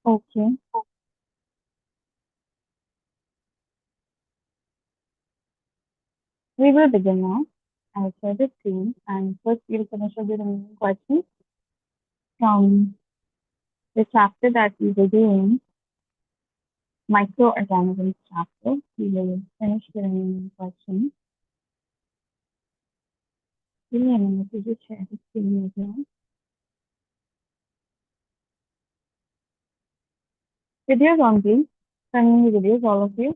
Okay, we will begin now. I'll share the screen and first we'll finish up the remaining questions from the chapter that we were doing, microorganisms chapter. We will finish the remaining questions. Give me a minute to just share the screen as well. Videos on please. Send me the videos, all of you.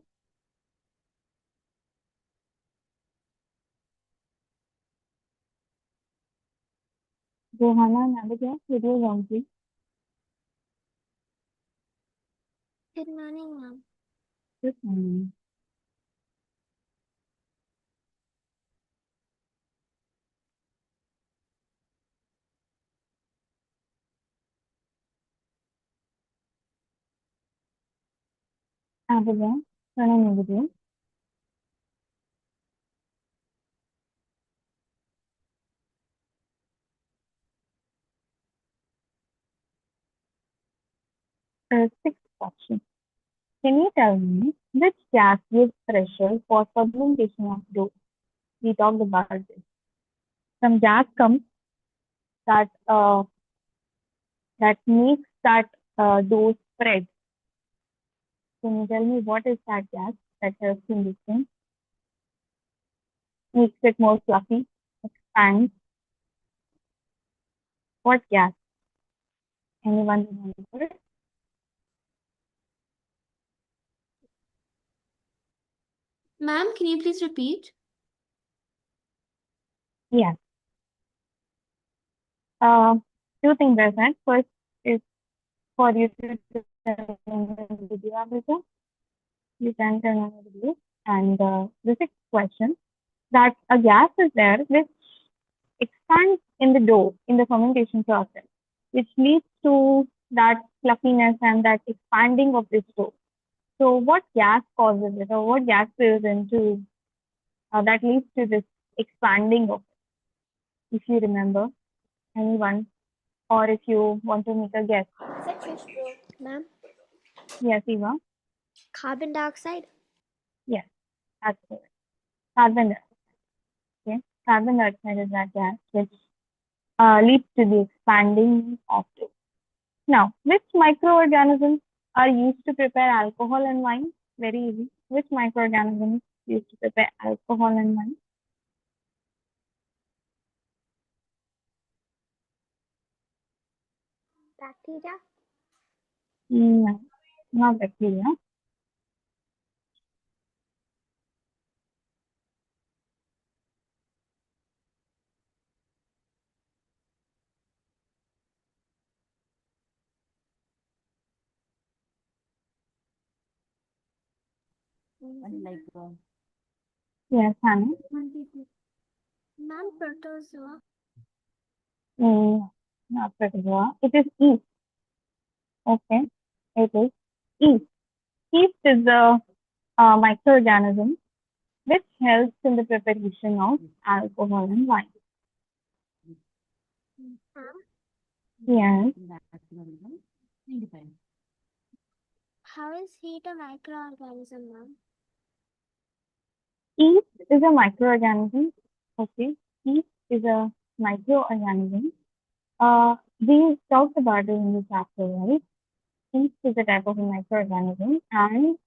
Johanna and Abigail, videos on please. Good morning, ma'am. Good morning. Abigail, turn on your video. Sixth question. Can you tell me which gas gives pressure for fermentation of dough? We talked about this. Some gas comes that that makes that dough spread. Can you tell me what is that gas that helps in this thing? Makes it more fluffy, expands. What gas? Anyone remember it? Ma'am, can you please repeat? Yes. Two things are said. First is for you to turn on the video, Abhijit. You can turn on the video. And the sixth question, that a gas is there which expands in the dough in the fermentation process, which leads to that fluffiness and that expanding of this dough. So, what gas causes it, or what gas goes into that leads to this expanding of it? If you remember, anyone, or if you want to make a guess. Is that fish broth, ma'am? Yes, Eva. Carbon dioxide? Yes, that's correct. Carbon dioxide. Okay, carbon dioxide is that gas which leads to the expanding of dough. Now, which microorganisms are used to prepare alcohol and wine? Very easy. Which microorganisms used to prepare alcohol and wine? Bacteria? No, not bacteria. Yes, Hannah. Ma'am, protozoa? Mm, not protozoa. It is yeast. Okay, it is yeast. Yeast is a microorganism which helps in the preparation of alcohol and wine. Yes, How is heat a microorganism, ma'am? yeast is a microorganism. Okay, yeast is a microorganism. We talked about it in the chapter, right? Yeast is a type of a microorganism, and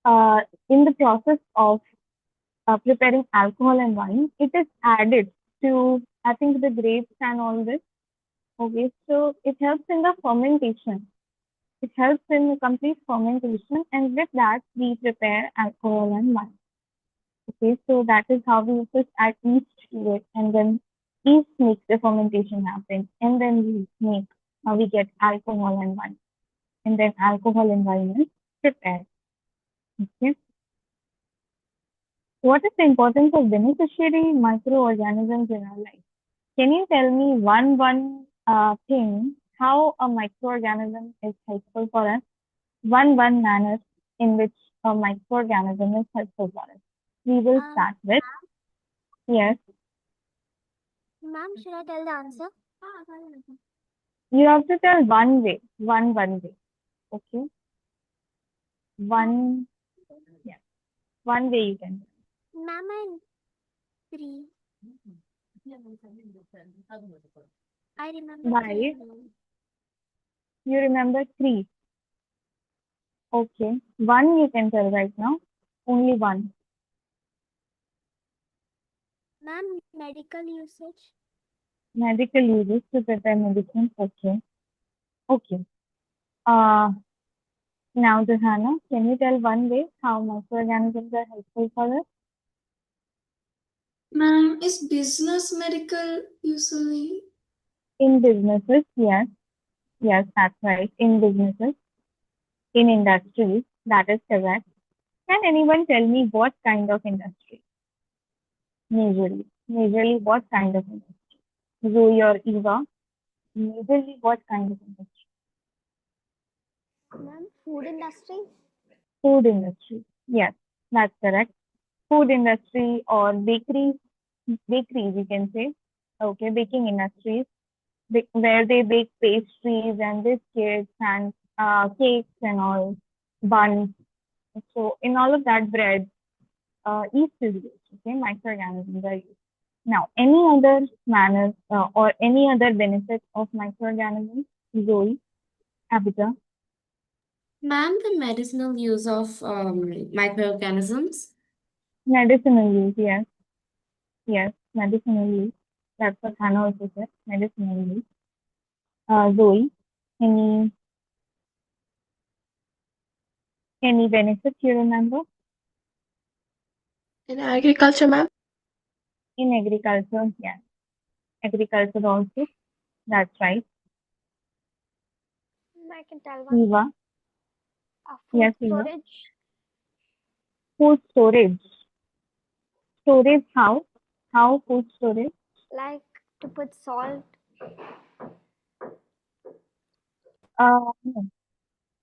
uh, in the process of preparing alcohol and wine, it is added to, I think, the grapes and all this. Okay, so it helps in the fermentation. It helps in the complete fermentation, and with that, we prepare alcohol and wine. Okay, so that is how we just add yeast to it, and then yeast makes the fermentation happen, and then we get alcohol and wine, and then alcohol and wine is prepared. Okay, what is the importance of beneficiary microorganisms in our life? Can you tell me one thing how a microorganism is helpful for us? One manner in which a microorganism is helpful for us. We will start with yes. Ma'am, should I tell the answer? You have to tell one way, one way. Okay. One way you can. Ma'am, I'm 3. I remember 3, Why? ma'am. You remember 3. Okay. 1 you can tell right now. Only 1. Ma'am, medical usage. Medical uses to prepare medicine. Okay. Okay. Uh, Now, Johanna, can you tell one way how microorganisms are helpful for us? Ma'am, is business medical usually? In businesses, yes. Yes, that's right. In businesses, in industries, that is correct. Can anyone tell me what kind of industry? Majorly. Majorly, what kind of industry? Zoe or Eva? Majorly, what kind of industry? Ma'am, food industry. Food industry. Yes, that's correct. Food industry or bakeries, you can say. Okay, baking industries, where they bake pastries and biscuits and cakes and all, buns. So in all of that, bread, yeast is used. Okay, microorganisms are used. Now, any other manners or any other benefits of microorganisms? Zoe, Abita, Ma'am, the medicinal use of microorganisms. medicinal use. Yes, yes, medicinal use. That's what Hannah also said. Medicinal use. Zoe, any any benefits you remember In agriculture, ma'am? in agriculture? Yes, agriculture also. That's right. I can tell one. Eva, Food yes, Eva. storage. Food storage. Storage how? How food storage? Like to put salt. No.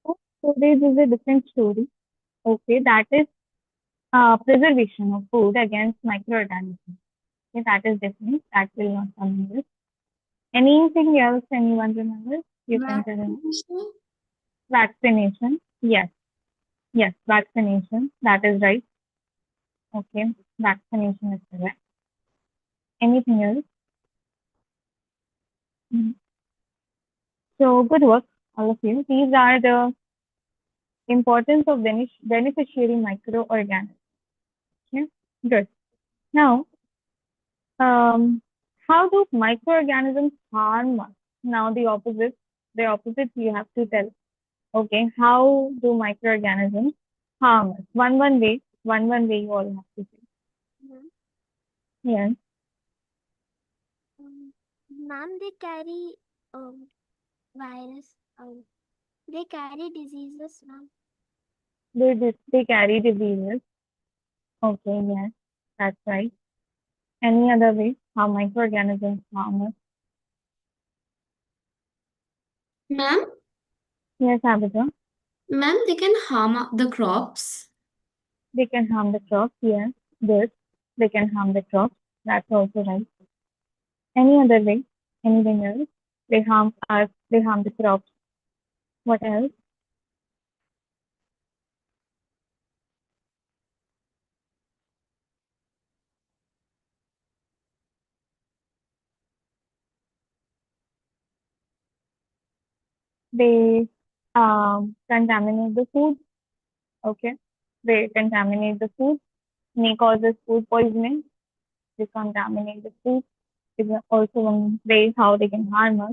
Food storage is a different story. Okay, that is preservation of food against microorganisms. Okay, that is different. That will not come in this. Anything else anyone remembers? You can tell me. Vaccination? Vaccination. Yes, yes, vaccination. That is right. Okay, vaccination is correct. Anything else? Mhm. So good work, all of you. These are the importance of beneficiary microorganisms. Okay, good. Now, um, how do microorganisms harm us? Now, the opposite you have to tell. Okay, how do microorganisms harm us? One way you all have to say. Ma'am, Yes, ma'am, they carry virus. They carry diseases, ma'am. they carry diseases. Okay, yes, that's right. Any other way how microorganisms harm us? Ma'am, Yes, Abhijit. ma'am, they can harm the crops. They can harm the crops. Yes, good. They can harm the crops. That's also right. Any other way? Anything else? They harm us. They harm the crops. What else? They contaminate the food. Okay. They contaminate the food. May causes food poisoning. They contaminate the food. Is also one way how they can harm us.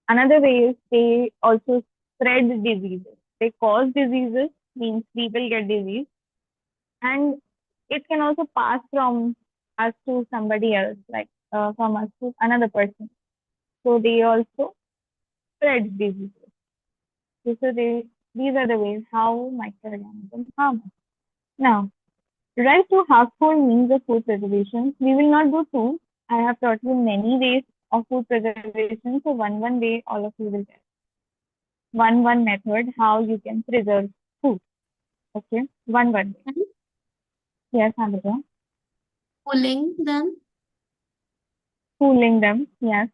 Another way is they also spread diseases. They cause diseases, means people get disease, and it can also pass from us to somebody else, like from us to another person. So they also spread diseases. So these are the ways how microorganisms harm us. Now, right to harmful means of food preservation. We will not do two. I have taught you many ways of food preservation. So one way all of you will get. One method how you can preserve food. Okay, one way. Yes, Amrita. Cooling them. Cooling them. Yes,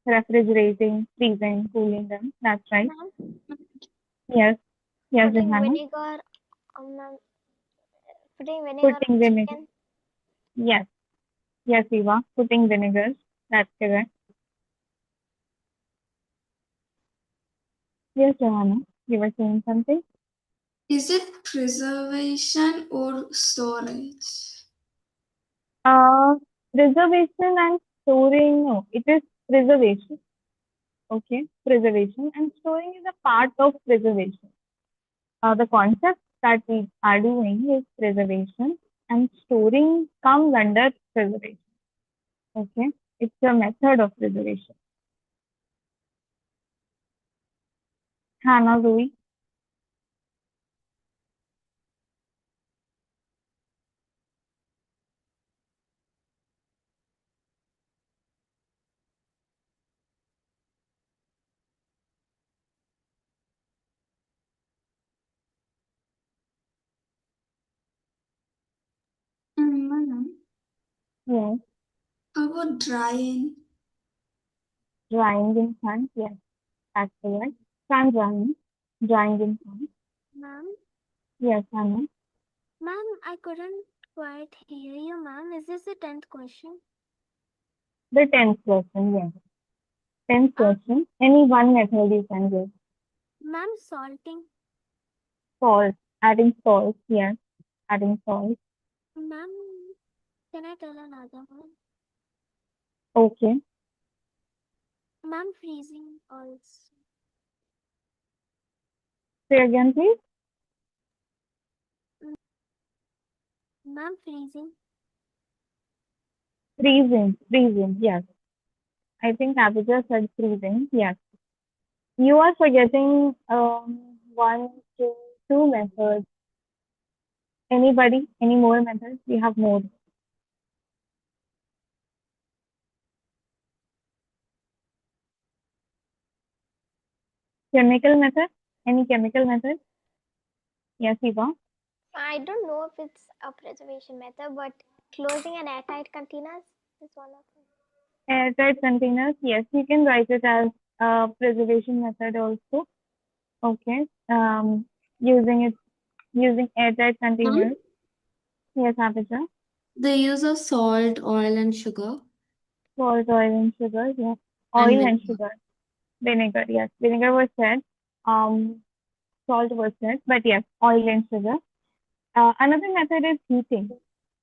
refrigerating, freezing, cooling them. That's right. Ma'am, Yes. Yes, Putting Johanna. vinegar, ma'am, putting vinegar Putting on vinegar. chicken. Yes. Yes, Eva. Putting vinegar. That's correct. Yes, Johanna. You were saying something? Is it preservation or storage? Uh, Preservation and storing. No, it is preservation. Okay. Preservation and storing is a part of preservation. The concept that we are doing is preservation and storing comes under preservation. Okay. It's a method of preservation. Hannah, Zoe. Madam, Yes. how about drying? Drying in sun. Yes. That's correct. Sun drying. Drying in sun. Ma'am, Yes, Hannah. ma'am, I couldn't quite hear you, ma'am. Is this the 10th question? The 10th question. Yes. 10th Uh, question. Any one method you can give. ma'am, salting. Salt. Adding salt. Yes. Adding salt. Ma'am, can I tell another one? Okay. Ma'am, freezing also. Say again, please. Ma'am, freezing. Freezing. Freezing. Yes. I think Abhijit said freezing. Yes. You are forgetting one, two methods. Anybody? Any more methods? We have more. Chemical method? Any chemical method? Yes, Eva. I don't know if it's a preservation method, but closing an airtight containers is one of them. Airtight containers. Yes, you can write it as a preservation method also. Okay. Using airtight containers. Yes, Abhijit. The use of salt, oil, and sugar, Salt, oil, and sugar. Yes. and Oil and vinegar. sugar. Vinegar. Yes. Vinegar was said. Um, Salt was said. But yes, oil and sugar. Another method is heating.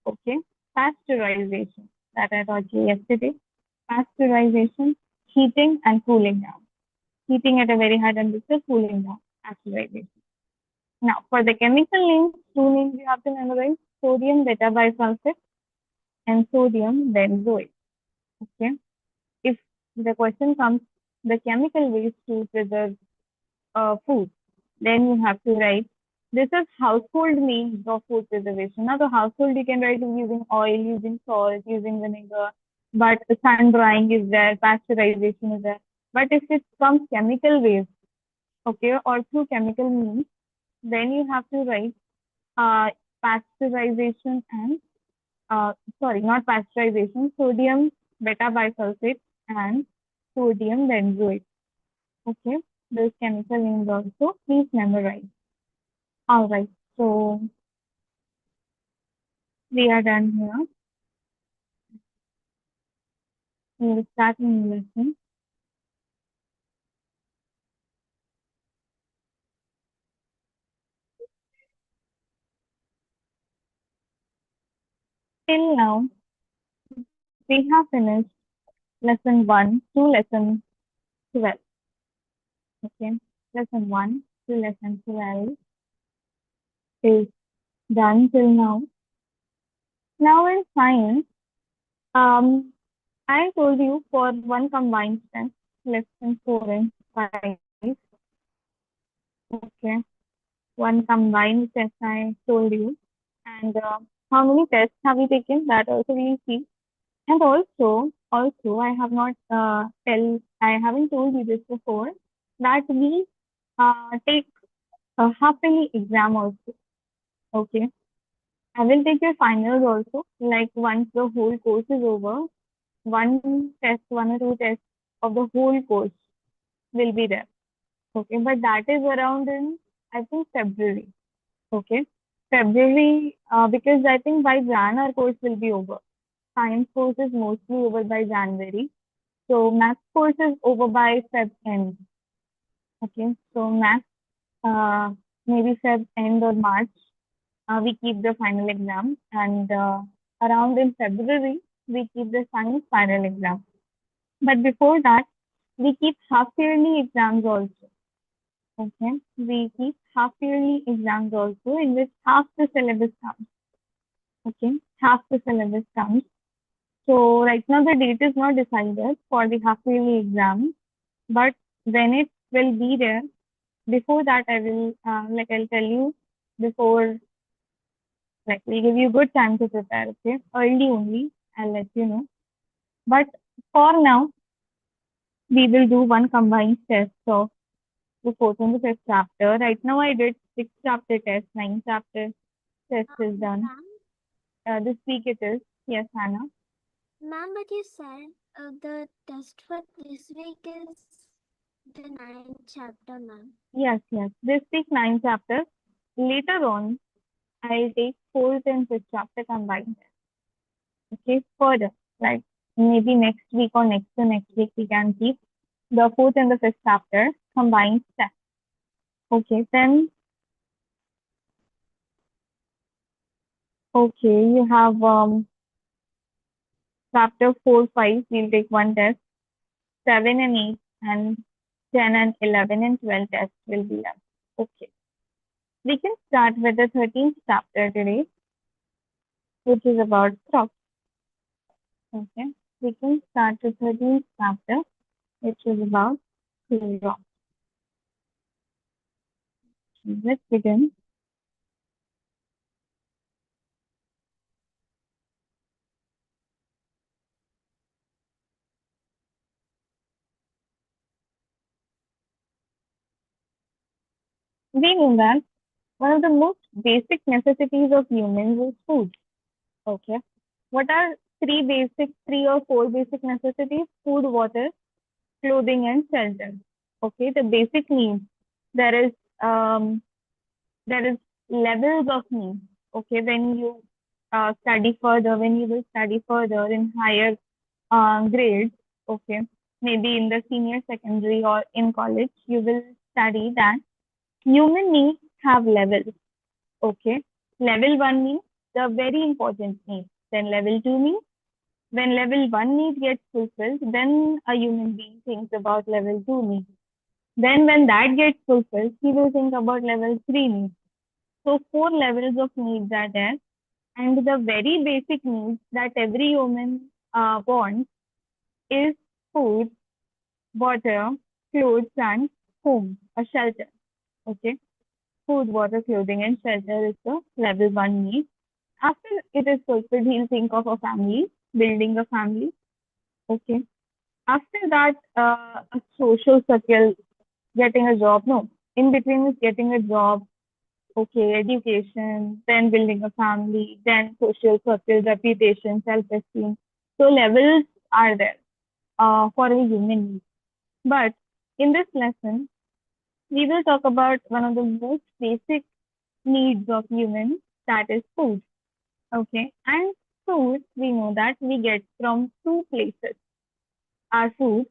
Okay. Pasteurization that I taught you yesterday. Pasteurization, heating and cooling down. Heating at a very high temperature, cooling down. Pasteurization. Now, for the chemical names, two names you have to memorize: sodium beta bisulfate and sodium benzoate. Okay. If the question comes, the chemical ways to preserve food, then you have to write. This is household means of food preservation. Now, the household you can write using oil, using salt, using vinegar, but sun drying is there, pasteurization is there. But if it comes chemical ways, okay, or through chemical means, then you have to write uh, pasteurization and sorry, not pasteurization, sodium beta bisulfate and sodium benzoate. Okay, those chemical names also please memorize. All right, so we are done here. We will start in lesson. Till now, we have finished lesson 1 to lesson 12. Okay, lesson 1 to lesson 12 is done till now. Now in science, um, I told you for one combined test, lesson 4 and 5. Okay, one combined test I told you. And how many tests have you taken? That also we will see. And also I have not I haven't told you this before that we take a half yearly exam also. Okay, I will take your finals also. Like once the whole course is over, one test, one or two tests of the whole course will be there. Okay, but that is around in, I think, February. Okay, February, because I think by Jan our course will be over. Science course is mostly over by January. So math course is over by Feb end. Okay, so math, maybe Feb end or March, we keep the final exam, and around in February, we keep the science final exam. But before that, we keep half yearly exams also. Okay, we keep half yearly exams also, in which half the syllabus comes. Okay, half the syllabus comes. So right now the date is not decided for the half yearly exam, but when it will be there, before that I will I'll tell you before, like we'll give you good time to prepare. Okay, early only I'll let you know. But for now, we will do one combined test of the fourth and the fifth chapter. Right now I did six chapter test, nine chapter test is done. Ma'am, This week it is. Yes, Hannah. ma'am, but you said the test for this week is the ninth chapter, ma'am. Yes, yes. This week nine chapters. Later on, I'll take fourth and fifth chapter combined. Okay, further, like maybe next week or next to next week, we can keep the fourth and the fifth chapter combined test. Okay, then, okay, you have chapter 4, 5, we'll take one test, 7 and 8, and 10 and 11 and 12 tests will be left. Okay, we can start with the 13th chapter today, which is about crops. Okay, we can start the 13th chapter, which is about crops. Let's begin. We know that one of the most basic necessities of humans is food. Okay. What are three or four basic necessities? Food, water, clothing, and shelter. Okay. The basic needs. There is um there is levels of needs. Okay. When you study further, when you will study further in higher grades, okay, maybe in the senior secondary or in college, you will study that human needs have levels. Okay. Level 1 means the very important need. Then level 2 means when level 1 need gets fulfilled, then a human being thinks about level 2 need. Then when that gets fulfilled, he will think about level 3 need. So four levels of needs are there. And the very basic needs that every human wants is food, water, clothes, and home, a shelter. Okay. Food, water, clothing, and shelter is the level 1 need. After it is fulfilled, he'll think of a family, building a family. Okay. After that, a social circle, getting a job. No, in between is getting a job. Okay, education, then building a family, then social circle, reputation, self-esteem. So levels are there for a human need. But in this lesson, we will talk about one of the most basic needs of humans, that is food. Okay, and food, we know that we get from two places. Our food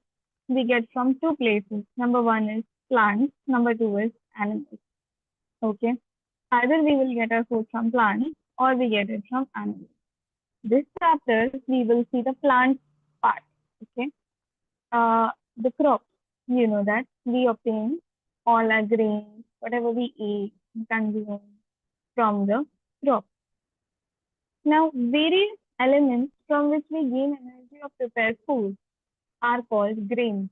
we get from two places. Number one is plants, number two is animals. Okay, either we will get our food from plants or we get it from animals. This chapter we will see the plant part. Okay, the crops. You know that we obtain all our grains, whatever we eat, consume from the crop. Now, various elements from which we gain energy or prepare food are called grains.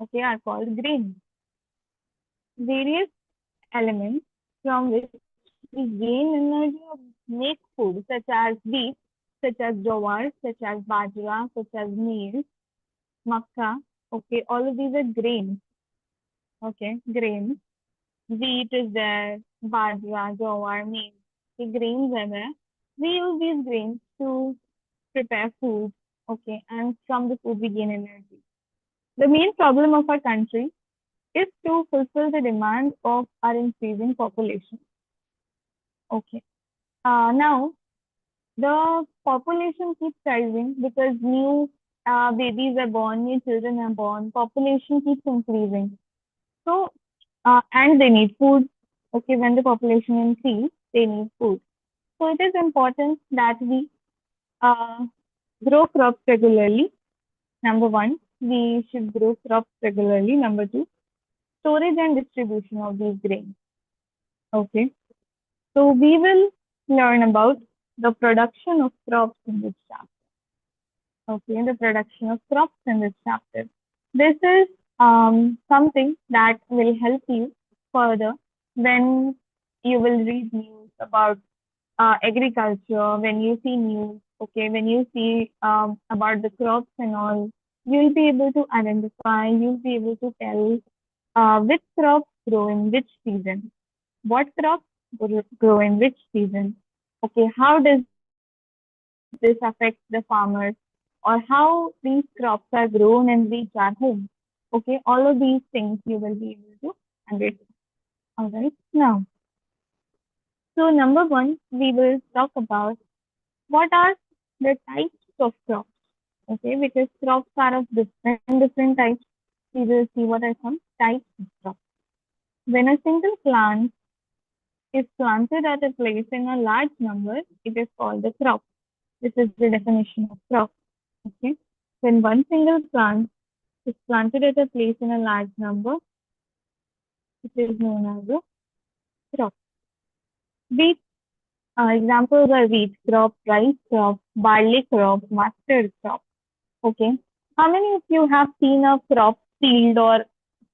Okay, are called grains. Various elements from which we gain energy or make food, such as wheat, such as jowar, such as bajra, such as meal, makka. Okay, all of these are grains. Okay, grains. Wheat is there, bajra, jowar, meal. The grains are there. We use these grains to prepare food. Okay, and from the food we gain energy. The main problem of our country is to fulfill the demand of our increasing population. Okay. Now, the population keeps rising because new babies are born, new children are born, population keeps increasing. So, and they need food. Okay, when the population increase, they need food. So it is important that we uh, grow crops regularly. Number one, we should grow crops regularly. Number two, storage and distribution of these grains. Okay, so we will learn about the production of crops in this chapter. Okay, the production of crops in this chapter. This is something that will help you further when you will read news about agriculture, when you see news, okay, when you see about the crops and all, you'll be able to identify, you'll be able to tell which crops grow in which season, what crops grow in which season, okay, how does this affect the farmers, or how these crops are grown and reach our home. Okay, all of these things you will be able to understand. All right, now, so number one, we will talk about what are the types of crops. Okay, because crops are of different types. We will see what are some types of crops. When a single plant is planted at a place in a large number, it is called a crop. This is the definition of crop. Okay, when one single plant is planted at a place in a large number, it is known as a crop. Wheat examples are wheat crop, rice crop, barley crop, mustard crop. Okay. How many of you have seen a crop field or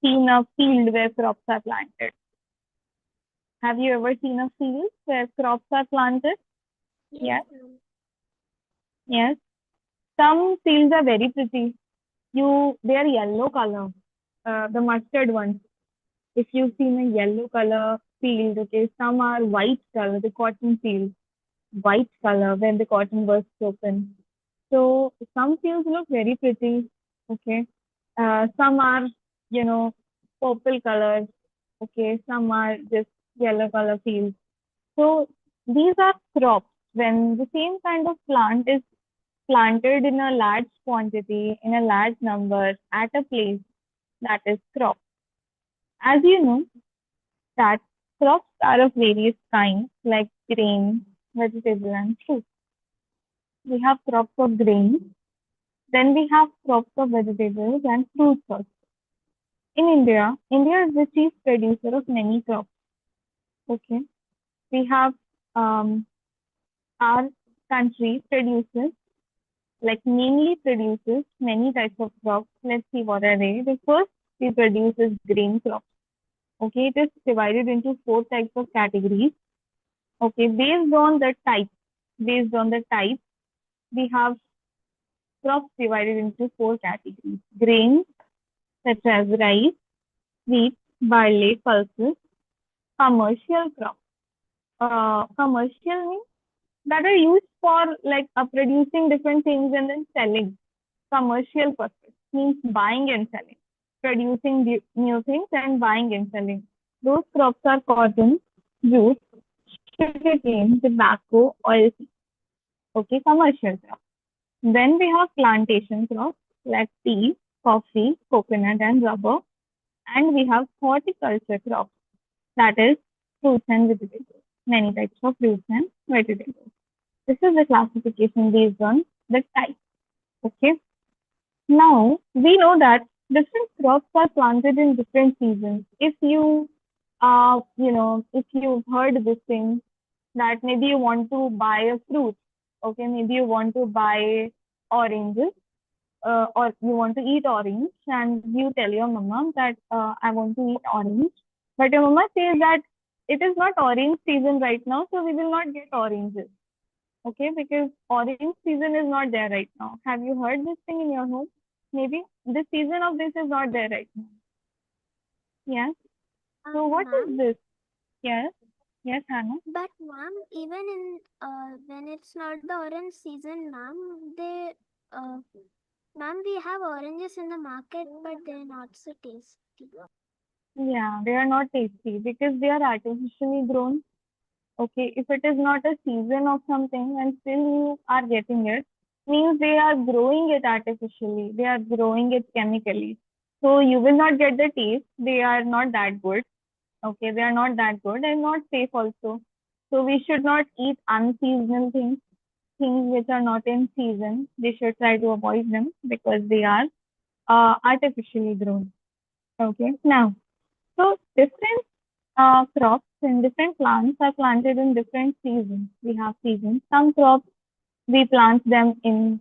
seen a field where crops are planted? Have you ever seen a field where crops are planted? Yes. ma'am. Yes. Some fields are very pretty. They are yellow color. The mustard ones. If you've seen a yellow color field, okay, some are white color, the cotton field, white color when the cotton bursts open. So some fields look very pretty. Okay. Some are, you know, purple colors. Okay. Some are just yellow color fields. So these are crops. When the same kind of plant is planted in a large quantity, in a large number, at a place, that is crop. As you know, that crops are of various kinds, like grain, vegetable, and fruit. We have crops of grain, then we have crops of vegetables and fruits also. In India, India is the chief producer of many crops. Okay, we have our country produces, like mainly produces many types of crops. Let's see what are they. The first we produce is grain crops. Okay, it is divided into four types of categories. Okay, based on the type, we have crops divided into four categories. Grains such as rice, wheat, barley, pulses. Commercial crops. Commercial means that are used for like producing different things and then selling. Commercial purpose means buying and selling, producing new things and buying and selling. Those crops are cotton, jute, sugarcane, tobacco, oilseed. Okay, commercial crops. Then we have plantation crops like tea, coffee, coconut, and rubber. And we have horticulture crops, that is fruits and vegetables. Many types of fruits and vegetables. This is the classification based on the type. Okay. Now we know that different crops are planted in different seasons. If you if you've heard this thing that maybe you want to buy a fruit, okay, maybe you want to buy oranges, or you want to eat orange, and you tell your mama that I want to eat orange, but your mama says that it is not orange season right now, so we will not get oranges. Okay, because orange season is not there right now. Have you heard this thing in your home? Maybe the season of this is not there right now. Yes. So what is Ma'am, this? Yes. Yes, Hannah. but ma'am, even in when it's not the orange season, ma'am, ma'am, we have oranges in the market, but they're not so tasty. Yeah, they are not tasty because they are artificially grown. Okay, if it is not a season of something and still you are getting it, means they are growing it artificially. They are growing it chemically. So you will not get the taste. They are not that good. Okay, they are not that good and not safe also. So we should not eat unseasonal things, things which are not in season. We should try to avoid them because they are artificially grown. Okay, now, so different crops and different plants are planted in different seasons. We have seasons. Some crops we plant them in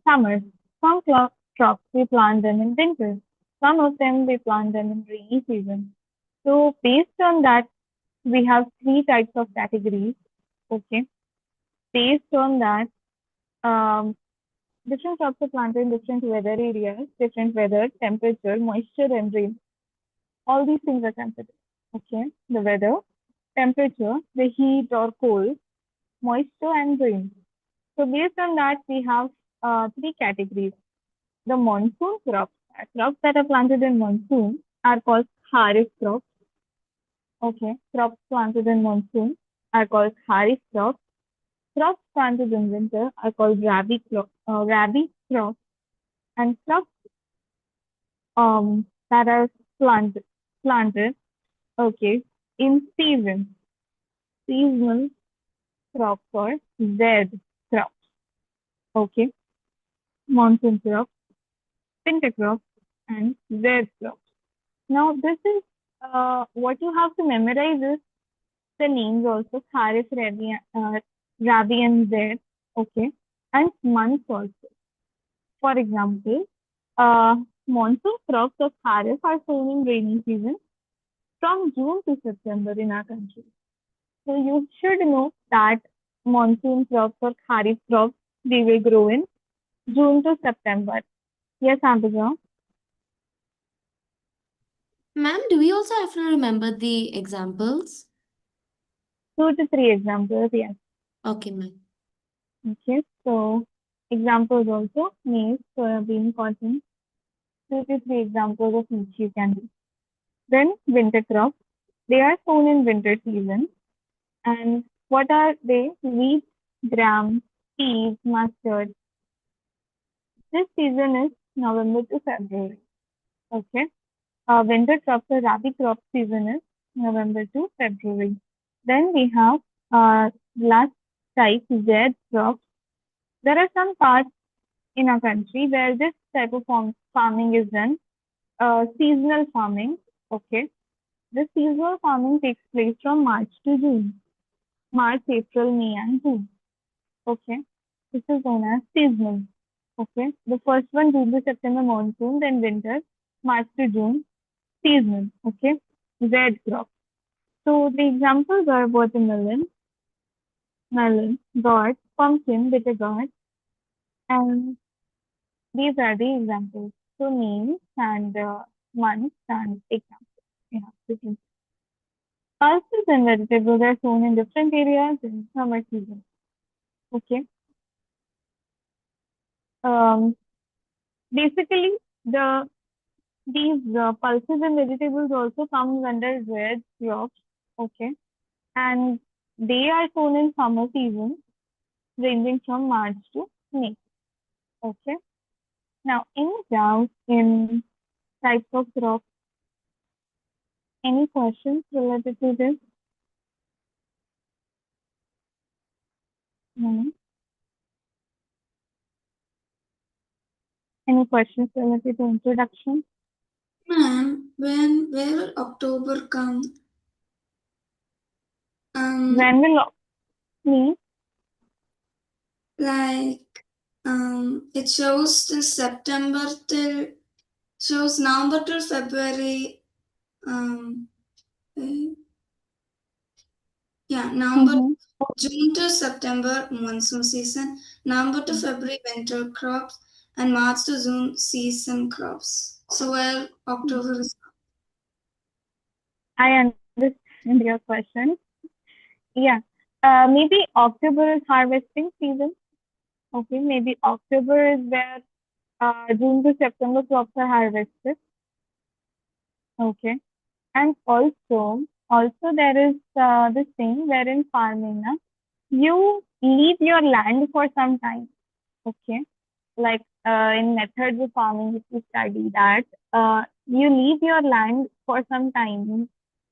summer. Some crops we plant them in winter. Some of them we plant them in rainy season. So based on that, we have three types of categories. Okay. Based on that, um, different crops are planted in different weather areas, different weather, temperature, moisture, and rain. All these things are considered. Okay. The weather, temperature, the heat or cold, moisture, and rain. So based on that, we have three categories. The monsoon crops, crops that are planted in monsoon are called kharif crops. Okay, crops planted in monsoon are called kharif crops. Crops planted in winter are called rabi crops, and crops that are planted okay in seasonal crops or Z crops. Okay, monsoon crops, winter crops, and Z crops. Now, this is what you have to memorize is the names also, Kharif, Rabi, and Zaid, okay, and months also. For example, uh, monsoon crops of Kharif are sown in rainy season from June to September in our country. So you should know that monsoon crops or Kharif crops, they will grow in June to September. Yes, Ambika? Ma'am, do we also have to remember the examples? 2 to 3 examples, yes. Okay, ma'am. Okay, so examples also maize, soybean, cotton. 2 to 3 examples of each you can do. Then winter crops. They are sown in winter season. And what are they? Wheat, gram, peas, mustard. This season is November to February. Okay. Winter crops or rabi crop season is November to February. Then we have last type Z crops. There are some parts in our country where this type of farming is done. Seasonal farming. Okay. The seasonal farming takes place from March to June. March, April, May, and June. Okay. This is known as seasonal. Okay. The first one, June to September monsoon, then winter, March to June, seasonal. Okay. Z crop. So the examples are watermelon, melon, gourd, pumpkin, bitter gourd, and these are the examples. So names and months and examples. You have to do. Pulses and vegetables are sown in different areas in summer season. Okay. Um, Basically, these pulses and vegetables also comes under red crops. Okay, and they are sown in summer season, ranging from March to May. Okay. Now, any doubts in types of crops? Any questions related to this? No? Any questions related to introduction? Ma'am, when where will October come? When will me? Like it shows till September till shows November till February. Eh, yeah, November, Mm-hmm. June to September monsoon season, November to February winter crops, and March to June season crops. So where October is. I understand your question. Yeah. Maybe October is harvesting season. Okay, maybe October is where June to September crops are harvested. Okay. And also there is this thing where in farming, na, you leave your land for some time. Okay. Like in methods of farming, if you study that, you leave your land for some time.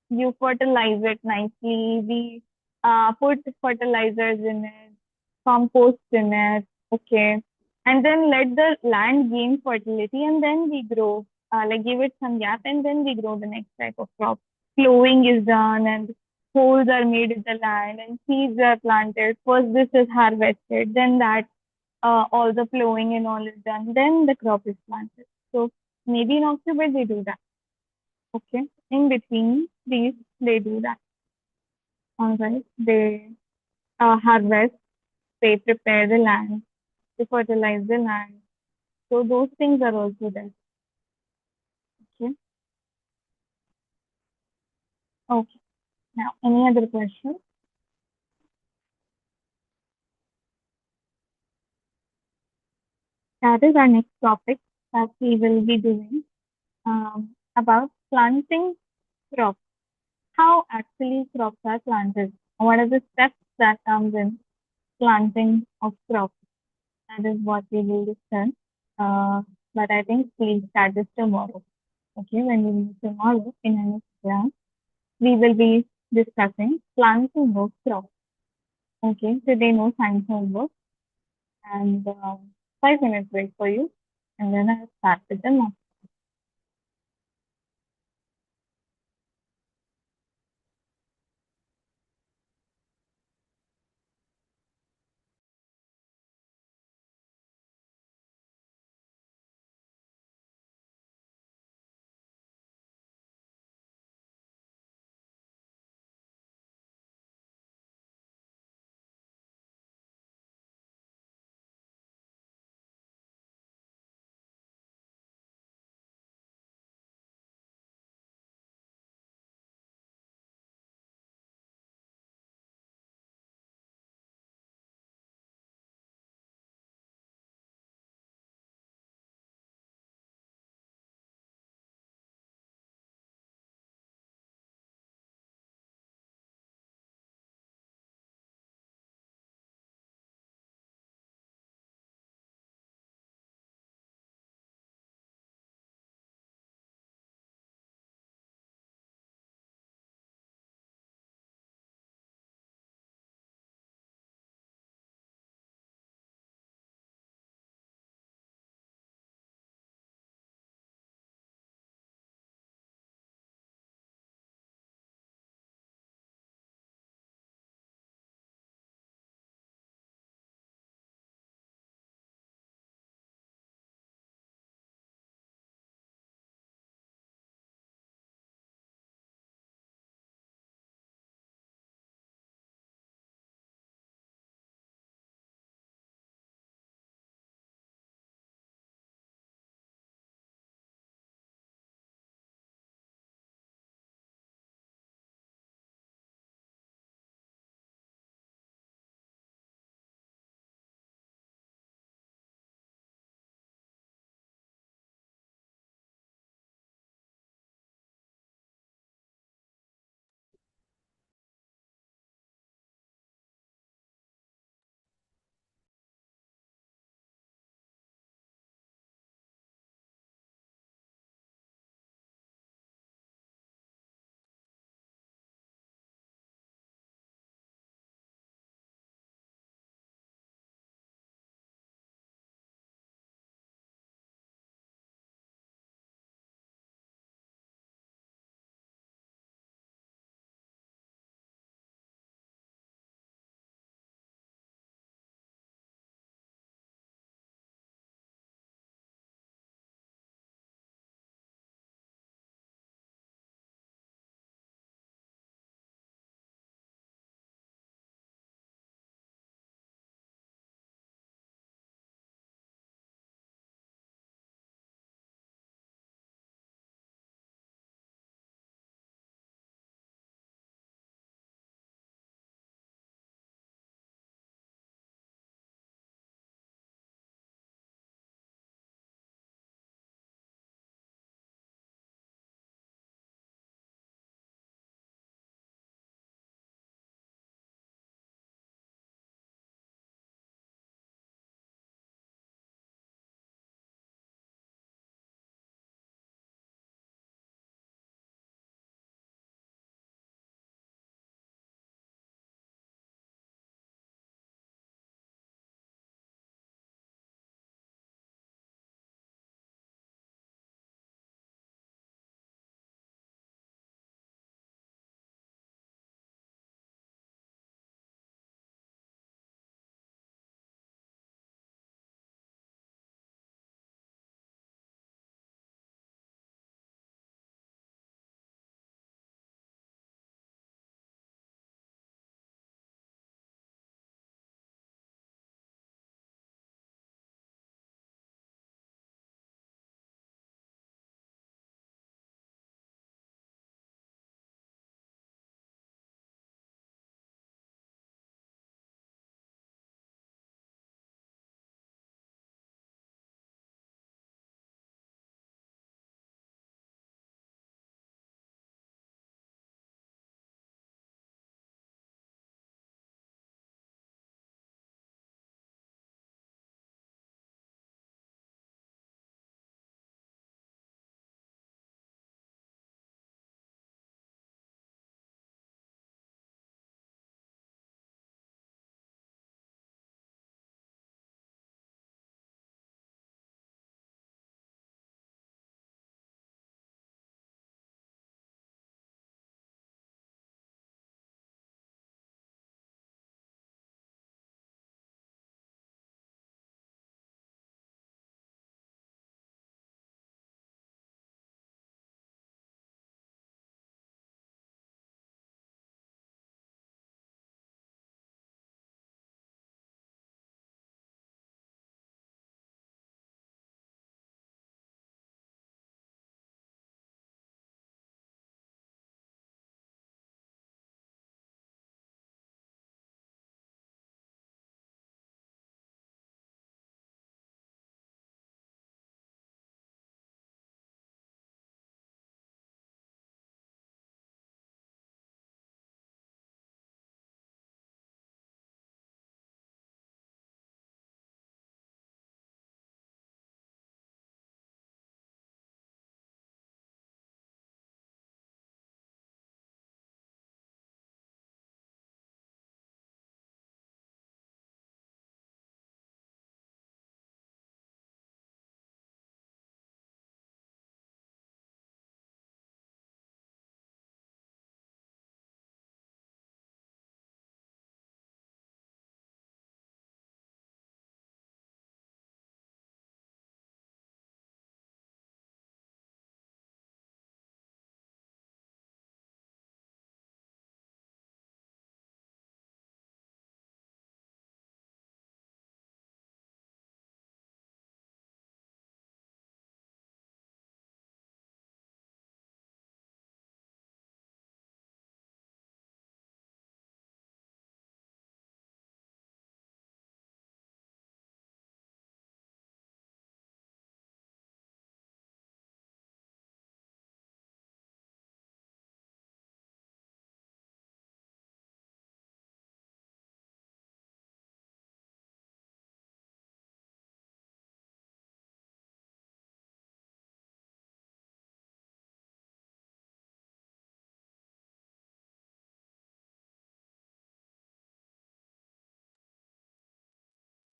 You fertilize it nicely. We put fertilizers in it, compost in it, okay, and then let the land gain fertility, and then we grow. Like give it some gap, and then we grow the next type of crop. Plowing is done, and holes are made in the land, and seeds are planted. First, this is harvested, then that all the plowing and all is done, then the crop is planted. So maybe in October they do that. Okay. In between these, they do that. All right. They harvest, they prepare the land, they fertilize the land. So those things are also there. Okay. Okay. Now, any other questions? That is our next topic that we will be doing about planting crops. How actually crops are planted? What are the steps that comes in planting of crops? That is what we will discuss. Uh, but I think we'll start this tomorrow. Okay, when we meet tomorrow in our next class, we will be discussing planting of crops. Okay, today no science homework and 5 minutes break for you, and then I'll start with the next.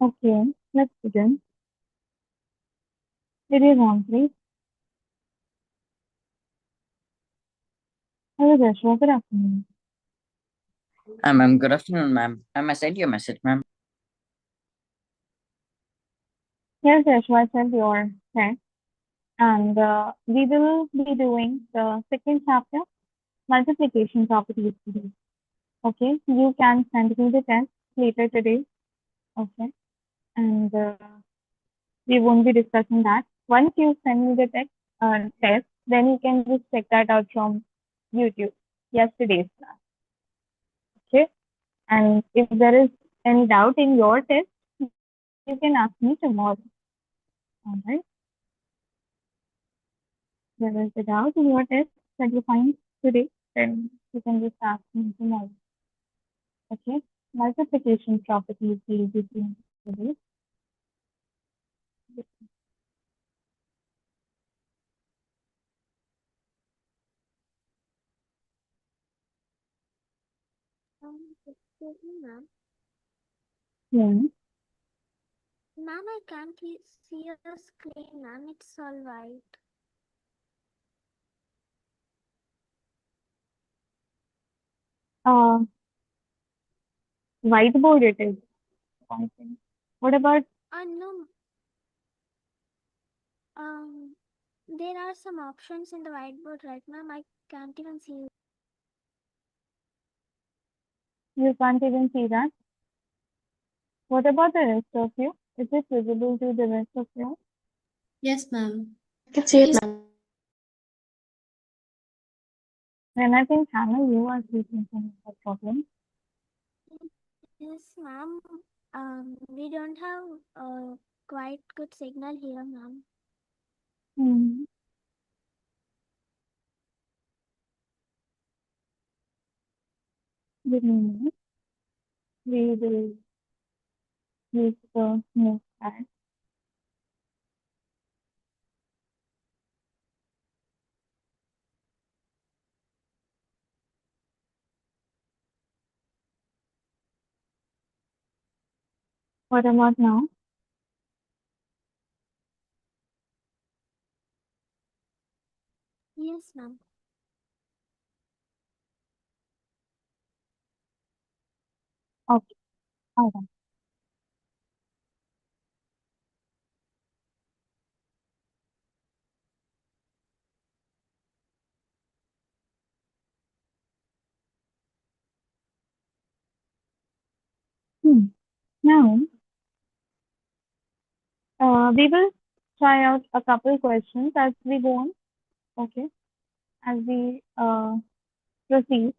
Okay, let's begin. It is on, please. Hello, Joshua. Good afternoon. Ma'am, good afternoon, ma'am. Ma'am, I sent you a message, ma'am. Yes, Joshua, I sent your text, and we will be doing the second chapter, multiplication properties today. Okay, you can send me the test later today. Okay, and we won't be discussing that. Once you send me the test, then you can just check that out from YouTube, yesterday's class. Okay, and if there is any doubt in your test, you can ask me tomorrow. All right. There is a doubt in your test that you find today, then you can just ask me tomorrow. Okay. Multiplication properties will be seen today. Excuse me, ma'am. Yeah. Ma'am, I can't see your screen, ma'am. It's all white. Whiteboard it is. I think. What about No. There are some options in the whiteboard, right, ma'am? I can't even see you. you can't even see that? What about the rest of you? Is it visible to the rest of you? Yes, ma'am. I can see it, ma'am. Then I think Hannah, you are facing some problem. Yes, ma'am. We don't have a quite good signal here, ma'am. Hmm. Give me a minute. We will use the notepad. What about now? Yes, ma'am. Okay. All right. Now, we will try out a couple questions as we go on. Okay. As we proceed,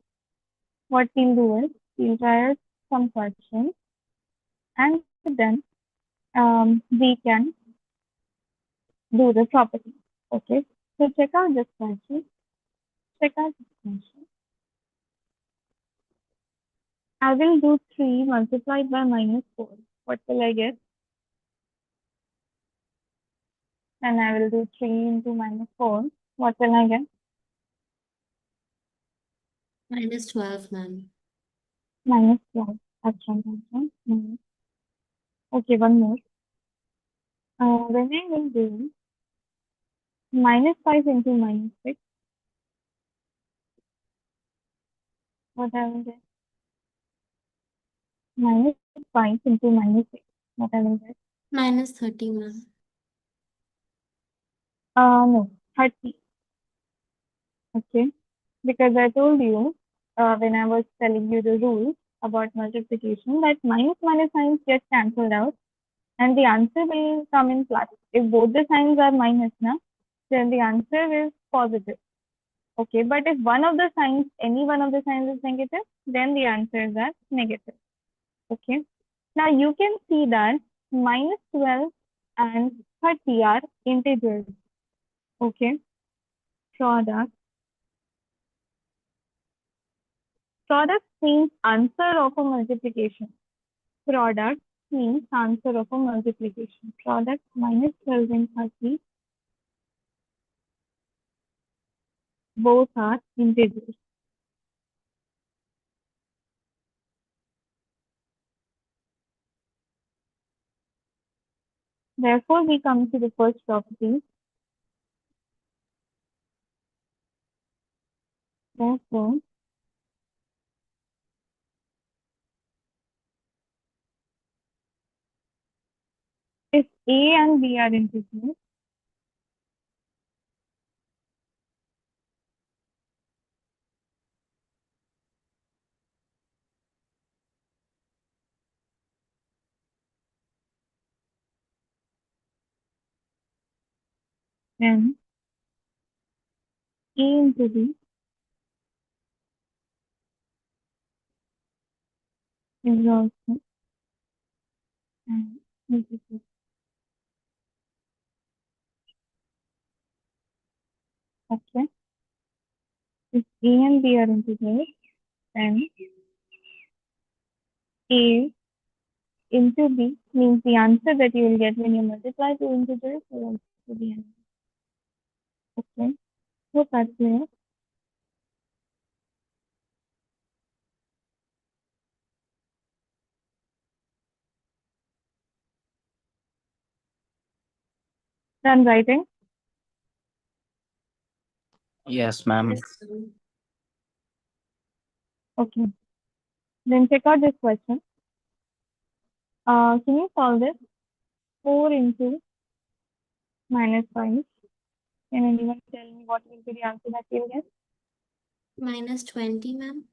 what we'll do is we'll try out some questions and then we can do the property. Okay. So check out this question. Check out this question. I will do 3 multiplied by -4. What will I get? And I will do 3 into -4. What will I get? -12, ma'am. -12. That's right. Minus. Okay, one more. When I will do -5 into -6, what I will get? -5 into -6, what I will get? -30, ma'am. No, 30. Okay, because I told you when I was telling you the rules about multiplication that minus signs get cancelled out and the answer will come in plus. If both the signs are minus, then the answer is positive. Okay, but if one of the signs, any one of the signs is negative, then the answers are negative. Okay, now you can see that -12 and 30 are integers. Okay, product means answer of a multiplication. Product means answer of a multiplication. Product -12 and 30 both are integers. Therefore, we come to the first property. Therefore, if A and B are integers, then A into B is also an integer. Okay. If A and B are integers, then A into B means the answer that you will get when you multiply two integers will also be an integer. Okay. Hope that's clear. Done writing? Yes, ma'am. Okay. Then check out this question. Can you solve this? 4 into minus 5. Can anyone tell me what will be the answer that you will get? Minus 20, ma'am.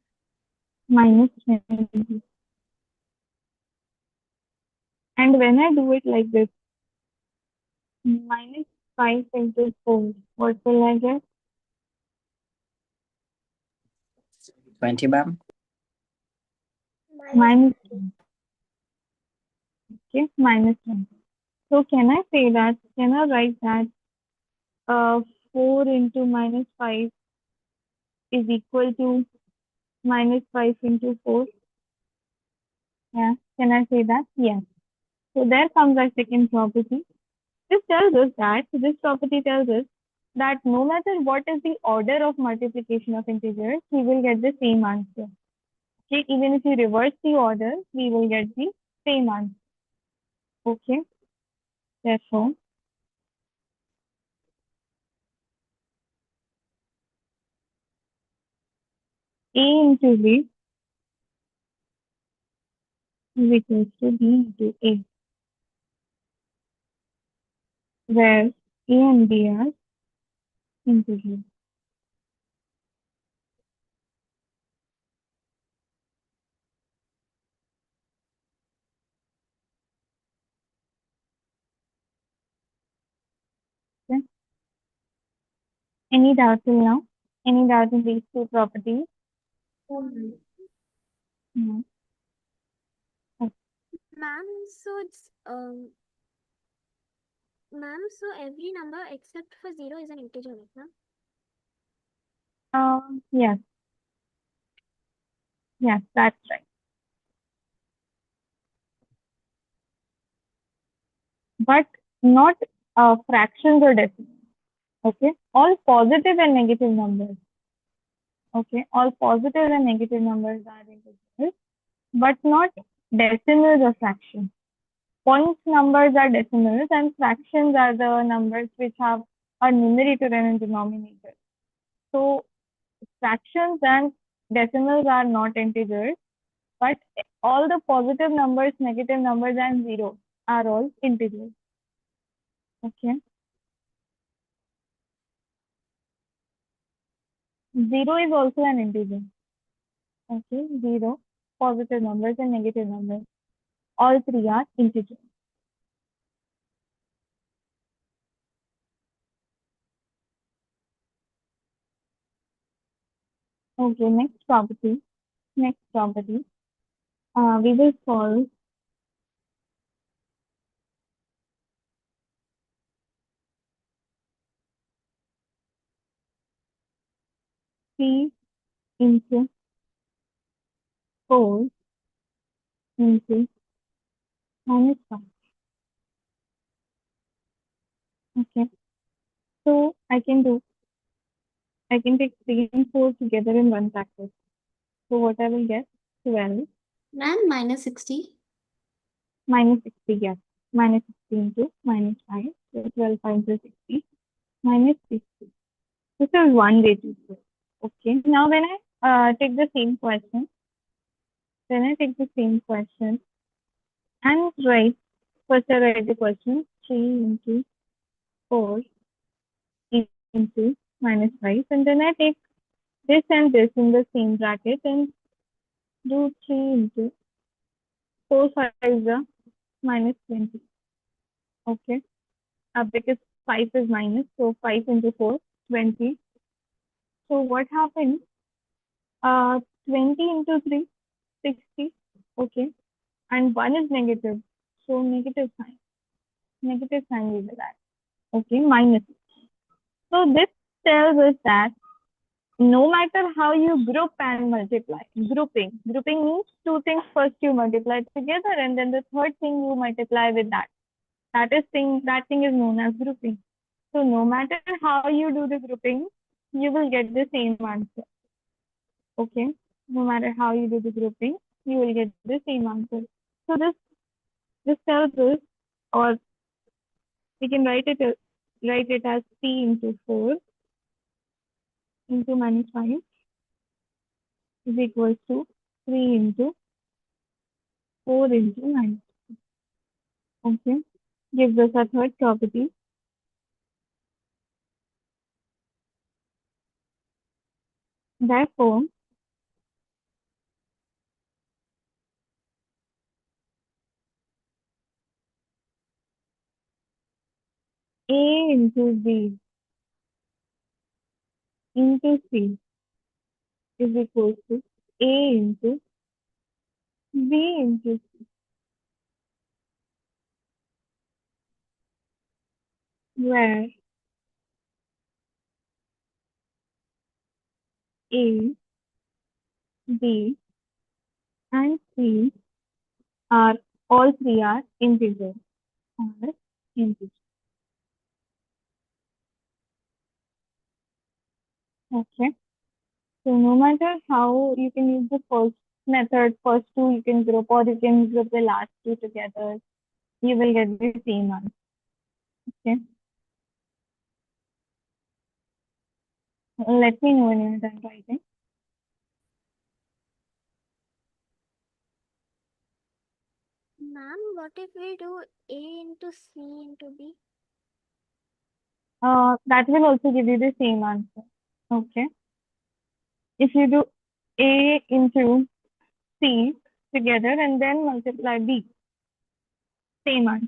Minus 20. And when I do it like this, minus 5 into 4, what will I get? 20, ma'am. Minus 20. Okay, minus 20. So can I say that, can I write that 4 into minus 5 is equal to minus 5 into 4? Yeah, can I say that? Yes. So there comes our second property. This tells us that, this property tells us that no matter what is the order of multiplication of integers, we will get the same answer. Okay, even if you reverse the order, we will get the same answer. Okay, therefore, A into B is equal to B into A, where A and B are integers. Okay. Any doubt till now? Any doubt in these two properties? No. Ma'am, so it's ma'am, so every number except for 0 is an integer, right, ma'am? Yes. Yes, that's right. But not fractions or decimals. Okay, all positive and negative numbers. Okay, all positive and negative numbers are integers, but not decimals or fractions. Point numbers are decimals and fractions are the numbers which have a numerator and a denominator. So fractions and decimals are not integers, but all the positive numbers, negative numbers, and 0 are all integers. Okay. 0 is also an integer. Okay, 0, positive numbers and negative numbers. All three are integers. Okay, next property. Next property. We will solve P into 4 into minus 5. Okay. So I can take 3 and 4 together in one factor. So what I will get? 12 Ma'am, minus 60. minus 60, yes. minus 60 into minus 5. So 12 5 is 60 minus 60. This is one way to do it. Okay. Now when I take the same question, and write, first I write the question 3 into 4 into minus 5, and then I take this and this in the same bracket and do 3 into 4 5 is the minus 20. Okay. Because 5 is minus, so 5 into 4, 20. So what happens? 20 into 3, 60. Okay. And 1 is negative. So negative sign. Negative sign will be that. Okay. Minus. So this tells us that no matter how you group and multiply, grouping means two things first you multiply together and then the third thing you multiply with that. That thing is known as grouping. So no matter how you do the grouping, you will get the same answer. Okay. No matter how you do the grouping, you will get the same answer. So this tells us, or we can write it as P into 4 into minus 5 is equals to 3 into 4 into minus. Okay. Gives us a third property. Therefore, A into B into C is equals to A into B into C, where A, B, and C are all three are integers. Are integers. Okay. So no matter how you can use the first method, first two you can group, or you can group the last two together, you will get the same answer. Okay. Let me know when you're done writing. Ma'am, what if we do A into C into B? That will also give you the same answer. Okay. If you do A into C together and then multiply B, same answer.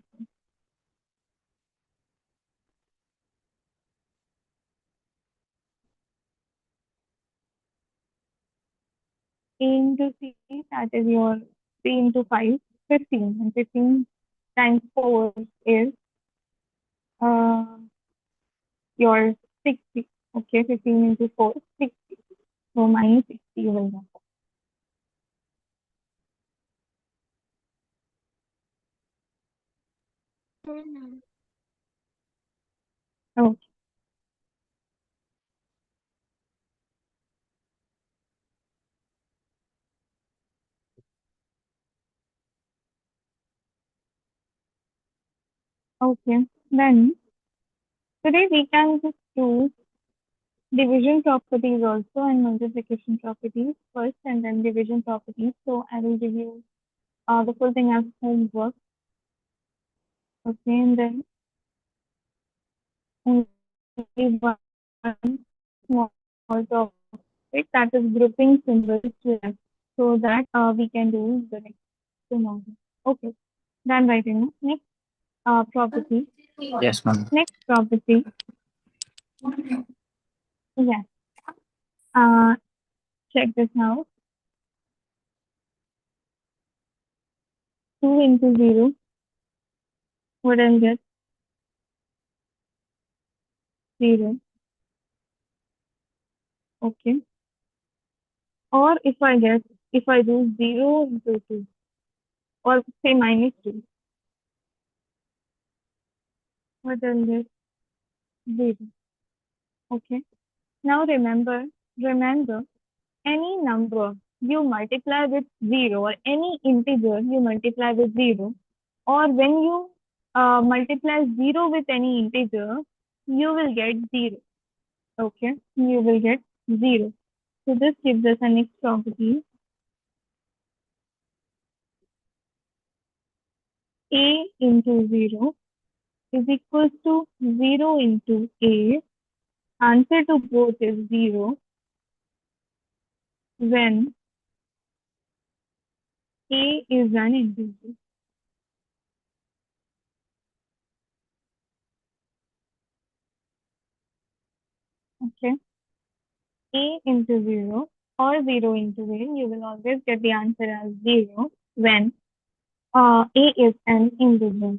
A into C, that is your 3 into 5, 15. And 15 times 4 is your 60. Okay, 15 into 4, 60. So minus 60 you will get. Ma'am. Okay. Okay. Then today we can just do division properties also and multiplication properties first and then division properties. So I will give you the full thing as homework. Okay, and then only one small topic, that is grouping symbols left, so that we can do the next tomorrow. Okay, done writing. Next property. Yes, ma'am. Next property. Yes. Check this now. 2 into 0. What I'll get? 0. Okay. Or if I do 0 into 2, or say minus 2, what I'll get? 0. Okay. Now remember, any number you multiply with 0 or any integer you multiply with 0, or when you multiply 0 with any integer, you will get 0. Okay, you will get 0. So this gives us a next property. A into 0 is equals to 0 into A. Answer to both is 0 when A is an integer. Okay. A into 0 or 0 into A, you will always get the answer as 0 when A is an integer.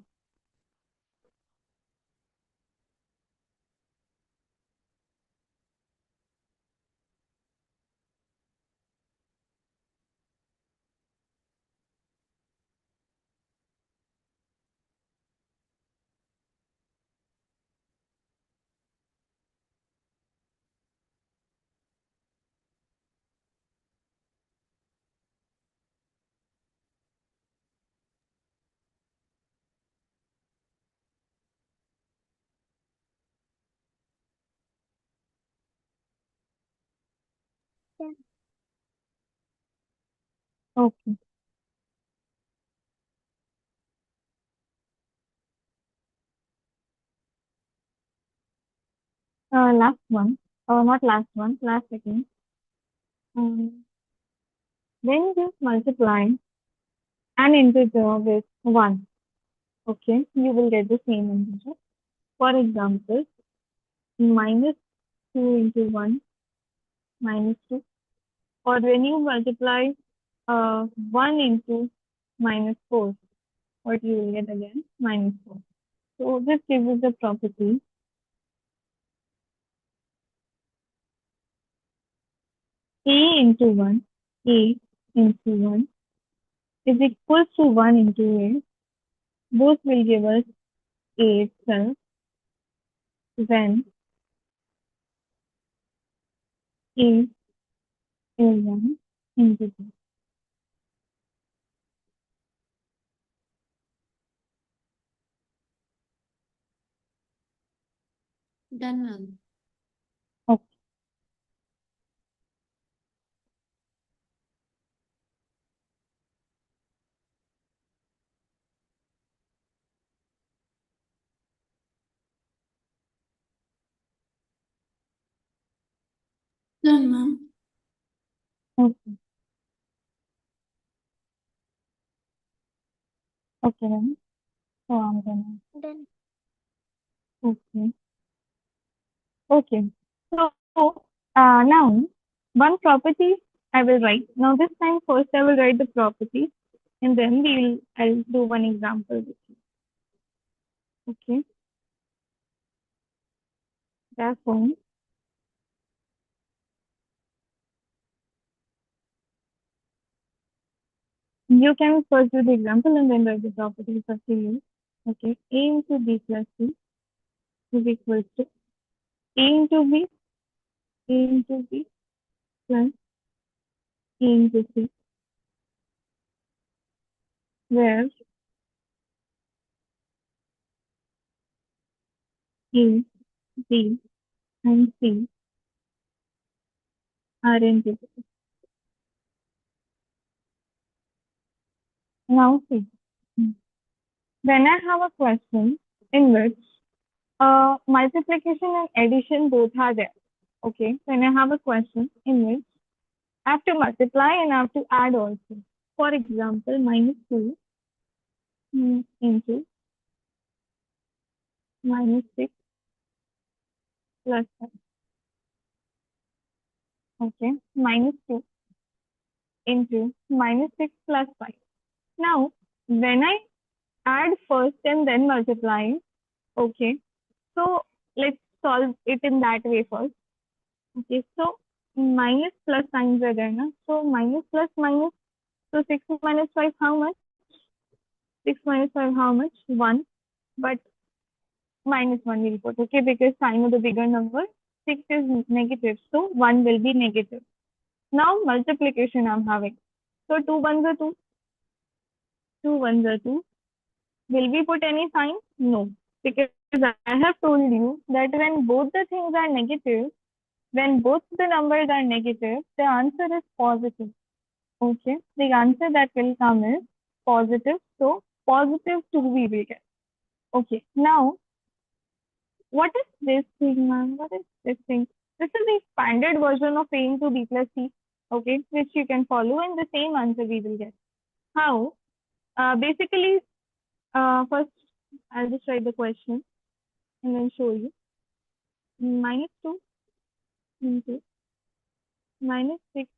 Yeah. Okay. Last one. Not last one, last second. When you multiply an integer with 1, okay, you will get the same integer. For example, minus 2 into 1, minus 2. Or when you multiply 1 into minus 4, what you will get again? Minus 4. So this gives us the property A into 1, A into 1 is equals to 1 into A. Both will give us A itself when A is 1 into 2. Done, ma'am. Okay. Done, ma'am. Okay. Okay then. So I'm gonna. Done. Okay. Okay. So now one property I will write. Now this time first I will write the property and then I'll do one example with you. Okay. Therefore, you can first do the example and then write the property for you. Okay. A into B plus C is equal to A into B, A into B plus A into C, where A, B, and C are integers. Now see, when I have a question in which multiplication and addition both are there. Okay, when I have a question in which I have to multiply and I have to add also. For example, minus 2 into minus 6 plus 5. Okay, minus 2 into minus 6 plus 5. Now, when I add first and then multiply, okay, so let's solve it in that way first. Okay, so minus plus signs are there, na? So minus plus minus. So 6 minus 5, how much? 6 minus 5, how much? 1. But minus 1 will put, okay, because sign of the bigger number, 6 is negative. So 1 will be negative. Now multiplication I'm having. So 2 ones are 2. 2 ones are 2. Will we put any sign? No, because I have told you that when both the things are negative, when both the numbers are negative, the answer is positive. Okay, the answer that will come is positive. So positive 2 we will get. Okay, now what is this thing, ma'am? What is this thing? This is the expanded version of a into b plus c. Okay, which you can follow, and the same answer we will get. How? Basically, first I'll just write the question and then show you. Minus 2 into minus 6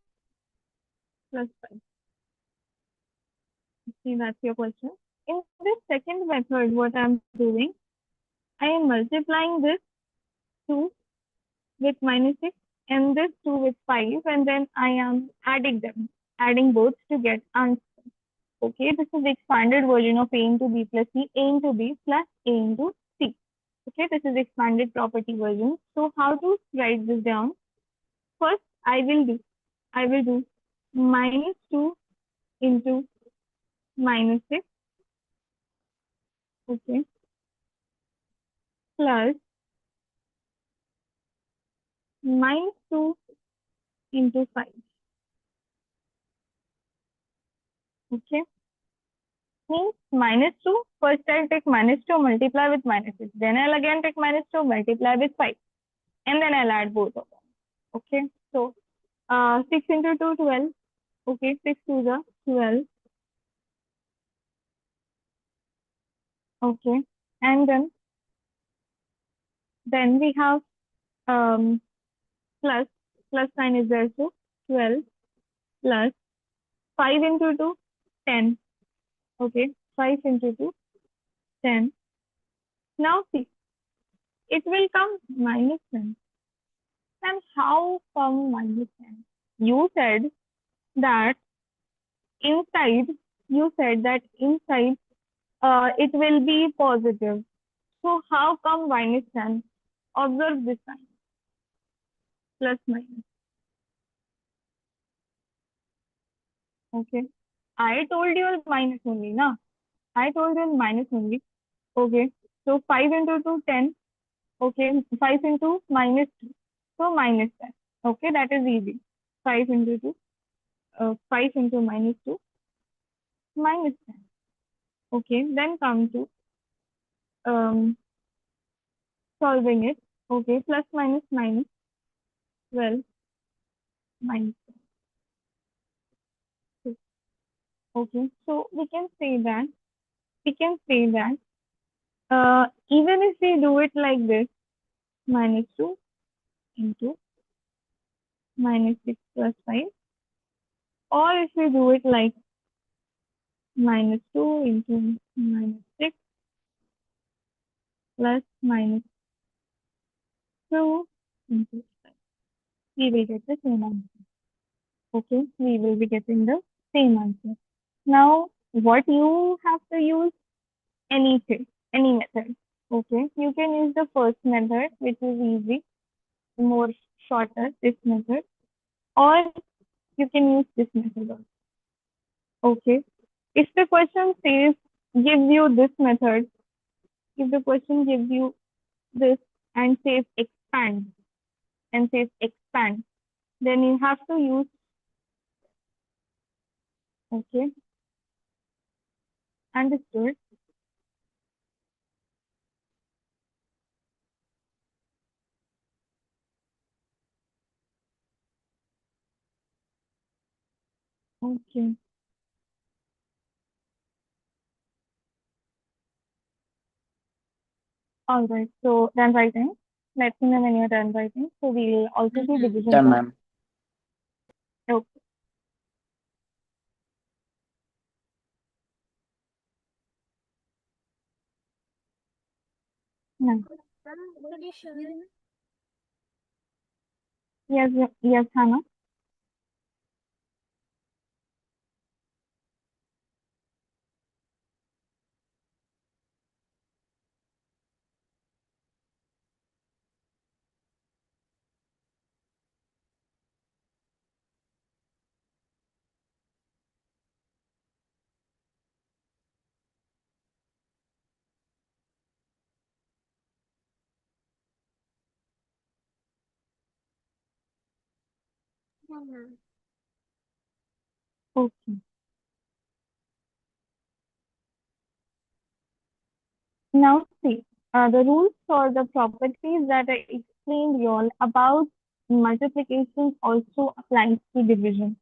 plus 5. See, that's your question. In this second method, what I'm doing, I am multiplying this 2 with minus 6 and this 2 with 5, and then I am adding them, adding both to get answer. Okay, this is the expanded version of a into b plus c, a into b plus a into c. Okay, this is the expanded property version. So how to write this down? First, I will do minus 2 into minus 6, okay, plus minus 2 into 5, okay, means minus 2, first I'll take minus 2, multiply with minus 6, then I'll again take minus 2, multiply with 5, and then I'll add both of them, okay. So 6 into 2, 12, okay, 6 to the 12, okay, and then we have plus sign is there, so 12 plus 5 into 2, 10, okay, 5 into 2, 10. Now see, it will come minus 10. And how come minus 10? You said that inside, it will be positive. So how come minus 10? Observe this sign, plus minus. Okay. I told you minus only, na? I told you minus only. Okay. So 5 into 2, 10. Okay. 5 into minus 2. So minus 10. Okay. That is easy. 5 into 2. 5 into minus 2. Minus 10. Okay. Then come to solving it. Okay. Plus minus minus 12 minus 2. Okay. So we can say that even if we do it like this, minus 2 into minus 6 plus 5, or if we do it like minus 2 into minus 6 plus minus 2 into 5, we will get the same answer. Okay, we will be getting the same answer. Now, what you have to use? Anything, any method. Okay, you can use the first method, which is easy, more shorter, this method, or you can use this method also. Okay, if the question says, gives you this method, if the question gives you this and says expand, then you have to use, okay, understood. Okay, all right. So done writing. Let me know when you're done writing. So we'll also do division. Done, problem. ma'am. Okay. No. Could you show me? Yes, Hannah. No, ma'am. Okay. Now see, the rules or the properties that I explained you all about multiplication also applies to division.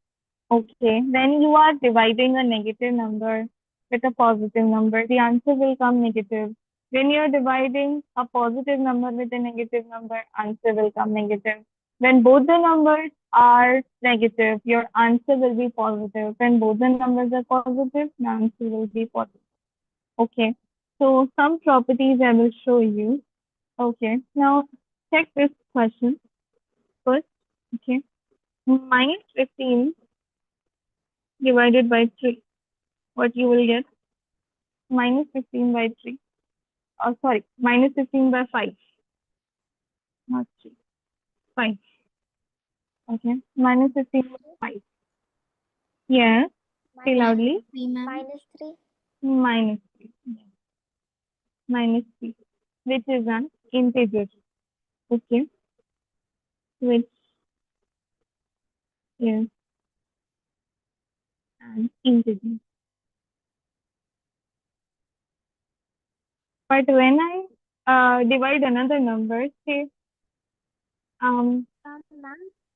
Okay, when you are dividing a negative number with a positive number, the answer will come negative. When you are dividing a positive number with a negative number, answer will come negative. When both the numbers are negative, your answer will be positive. When both the numbers are positive, the answer will be positive. Okay, so some properties I will show you. Okay, now check this question first. Okay, minus 15 divided by 3. What you will get? Minus 15 by 3. Oh, sorry, minus 15 by 5. Not 3. 5. Okay, minus 15 by 5. Yes, say loudly. 3, ma'am. Minus 3. Minus 3. Yes. Minus 3, which is an integer. Okay, which is an integer. But when I divide another number, say Ma'am,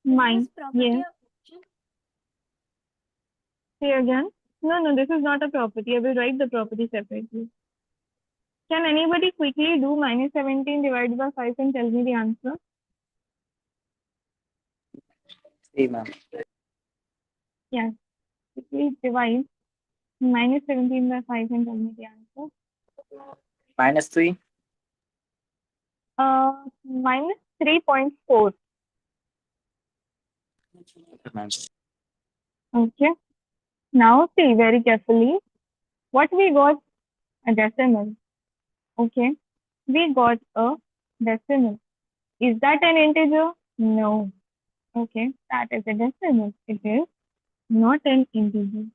mine, is this property yes, of division? say again. No, this is not a property. I will write the property separately. Can anybody quickly do minus 17 divided by 5 and tell me the answer? See, ma'am. Yes, quickly divide minus 17 by 5 and tell me the answer. Minus 3. Minus 3.4. Ma'am. Okay. Now see very carefully. What we got? A decimal. Okay. We got a decimal. Is that an integer? No. Okay. That is a decimal. It is not an integer.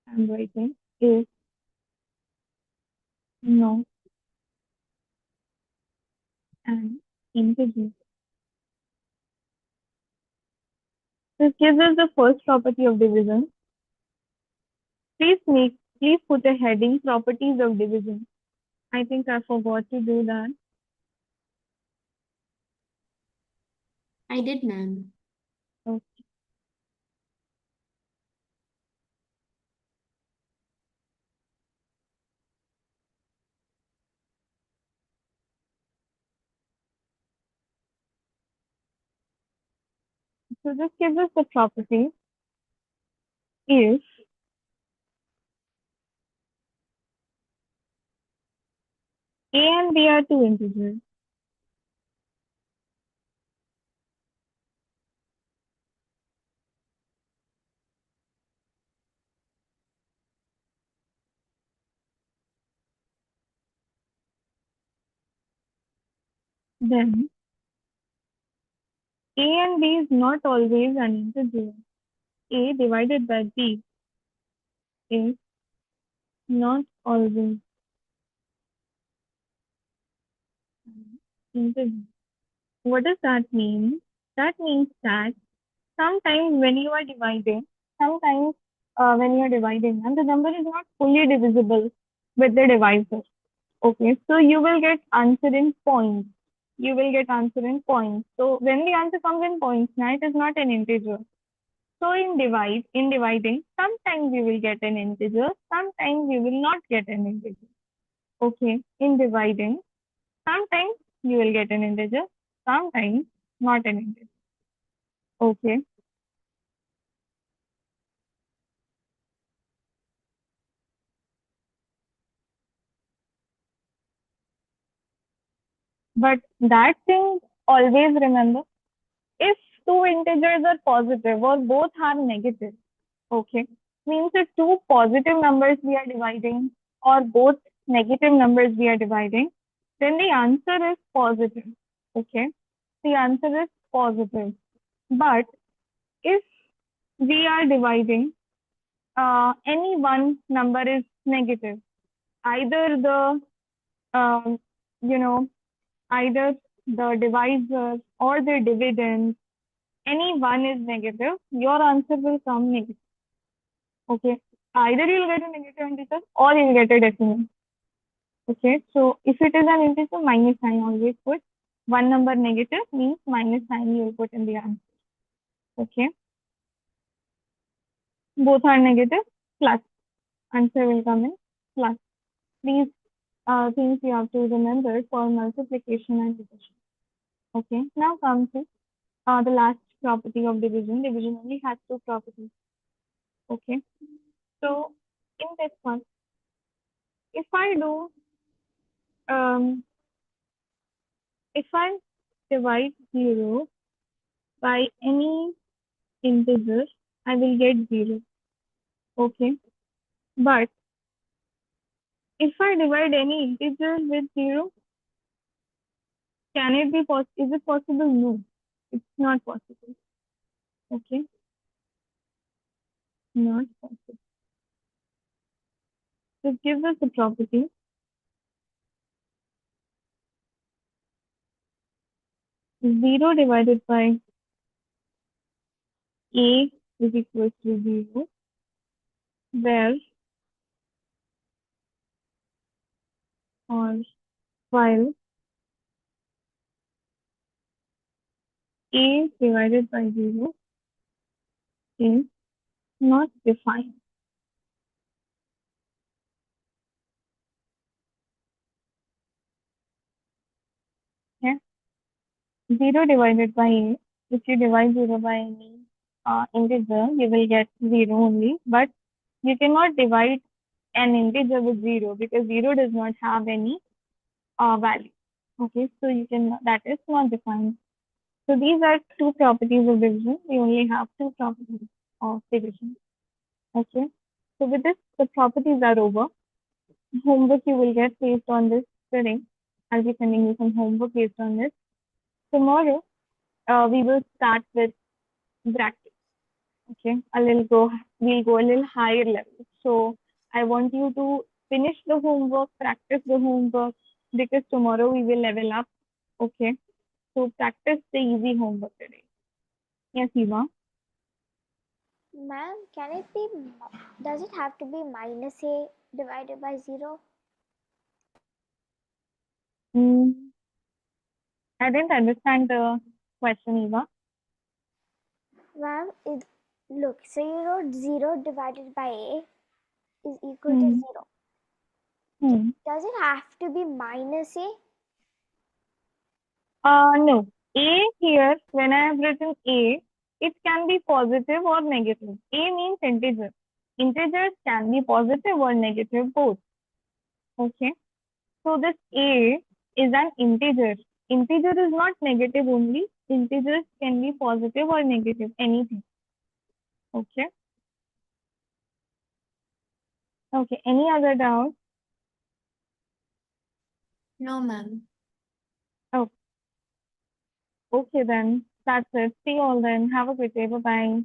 I'm writing is not an integer. This gives us the first property of division. Please put a heading properties of division. I think I forgot to do that. I did, ma'am. Okay. So this gives us the property if A and B are two integers, then A and B is not always an integer. A divided by B is not always an integer. What does that mean? That means that sometimes when you are dividing, sometimes when you are dividing, and the number is not fully divisible with the divisor. Okay, so you will get answer in points. You will get answer in points. So when the answer comes in points, now it is not an integer. So in dividing, sometimes you will get an integer, sometimes you will not get an integer. Okay, in dividing, sometimes you will get an integer, sometimes not an integer. Okay. But that thing always remember, if two integers are positive or both are negative, okay, means if two positive numbers we are dividing or both negative numbers we are dividing, then the answer is positive. Okay, the answer is positive. But if we are dividing, any one number is negative, either the, um, you know, either the divisor, or the dividend, any one is negative, your answer will come negative. Okay. Either you'll get a negative integer or you'll get a decimal. Okay. So if it is an integer, minus sign always put. One number negative means minus sign you will put in the answer. Okay. Both are negative, plus. Answer will come in plus. These things you have to remember for multiplication and division. Okay. Now come to the last property of division. Division only has two properties. Okay. So in this one, if I do, if I divide 0 by any integer, I will get 0. Okay. But if I divide any integer with 0, can it be possible? Is it possible? No, it's not possible. Okay. Not possible. This gives us the property. Zero divided by a is equal to 0, where or while a divided by 0 is not defined. Okay. 0 divided by a, if you divide 0 by any integer, you will get 0 only, but you cannot divide an integer with 0 because 0 does not have any value. Okay, so you can, that is not defined. So these are two properties of division. We only have two properties of division. Okay, so with this, the properties are over. Homework you will get based on this today. I'll be sending you some homework based on this. Tomorrow, we will start with brackets. Okay, we'll go a little higher level. So I want you to finish the homework, practice the homework, because tomorrow we will level up. Okay, so practice the easy homework today. Yes, Eva. Ma'am, can it be, does it have to be minus a divided by 0? I didn't understand the question, Eva. Ma'am, look, so you wrote 0 divided by a is equal to 0. Does it have to be minus a? No. A here, when I have written A, it can be positive or negative. A means integer. Integers can be positive or negative both. Okay. So this A is an integer. Integer is not negative only. Integers can be positive or negative, anything. Okay. Okay. Any other doubt? No, ma'am. Oh. Okay then. That's it. See you all then. Have a good day. Bye-bye.